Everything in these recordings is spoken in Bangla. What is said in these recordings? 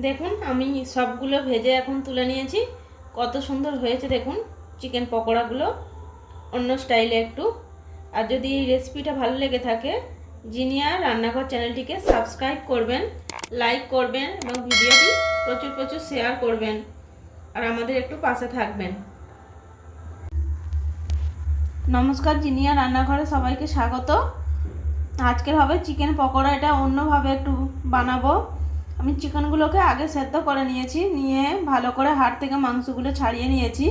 দেখুন আমি সবগুলো ভেজে এখন তুলে নিয়েছি। কত সুন্দর হয়েছে দেখুন চিকেন পকোড়াগুলো, অন্য স্টাইলে একটু। আর যদি এই রেসিপিটা ভালো লেগে থাকে, জিনিয়া রান্নাঘর চ্যানেলটিকে সাবস্ক্রাইব করবেন, লাইক করবেন এবং ভিডিওটি প্রচুর প্রচুর শেয়ার করবেন। আর আমাদের একটু পাশে থাকবেন। নমস্কার, জিনিয়া রান্নাঘরে সবাইকে স্বাগত। আজকের হবে চিকেন পকোড়া। এটা অন্যভাবে একটু বানাবো। আমি চিকেনগুলোকে আগে সেদ্ধ করে নিয়েছি, নিয়ে ভালো করে হাড় থেকে মাংসগুলো ছাড়িয়ে নিয়েছি।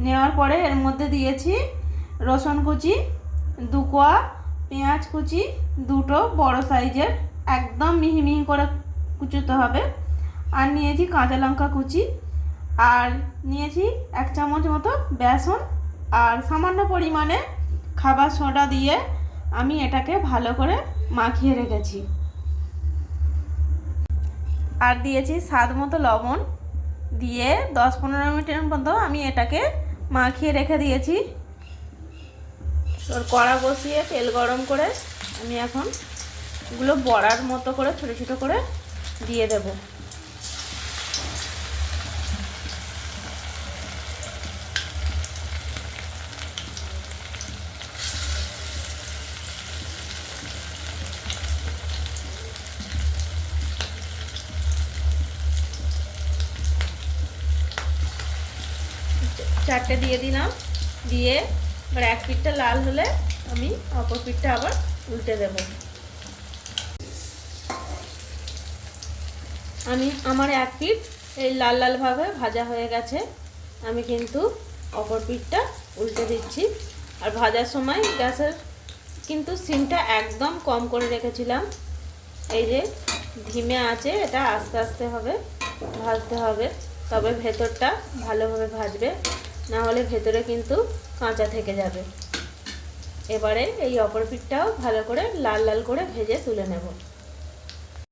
নেওয়ার পরে এর মধ্যে দিয়েছি রসুন কুচি, 2 কোয়া পেঁয়াজ কুচি, 2টো বড় সাইজের, একদম মিহি মিহি করে কুচোতে হবে। আর নিয়েছি কাঁচা লঙ্কা কুচি, আর নিয়েছি 1 চামচ মতো বেসন, আর সামান্য পরিমাণে খাবার সোডা দিয়ে আমি এটাকে ভালো করে মাখিয়ে রেখেছি। আর দিয়েছি স্বাদ মতো লবণ, দিয়ে 10-15 মিনিটের মতো আমি এটাকে মাখিয়ে রেখে দিয়েছি। তোর কড়া বসিয়ে তেল গরম করে আমি এখন এগুলো বড়ার মতো করে ছোটো ছোটো করে দিয়ে দেব। চারটে দিয়ে দিলাম, দিয়ে এবার এক পিঠটা লাল হলে আমি অপর পিঠটা আবার উল্টে দেব। আমার এক পিঠ এই লাল লাল ভাবে ভাজা হয়ে গেছে। আমি কিন্তু অপর পিঠটা উল্টে দিচ্ছি। আর ভাজার সময় গ্যাসের কিন্তু সিমটা একদম কম করে রেখেছিলাম। এই যে ধিমে আছে, এটা আস্তে আস্তে হবে ভাজতে হবে, তবে ভেতরটা ভালোভাবে ভাজবে, না হলে ভেতরে কিন্তু কাঁচা থেকে যাবে। এবারে এই অপর পিঠটাও ভালো করে লাল লাল করে ভেজে তুলে নেব।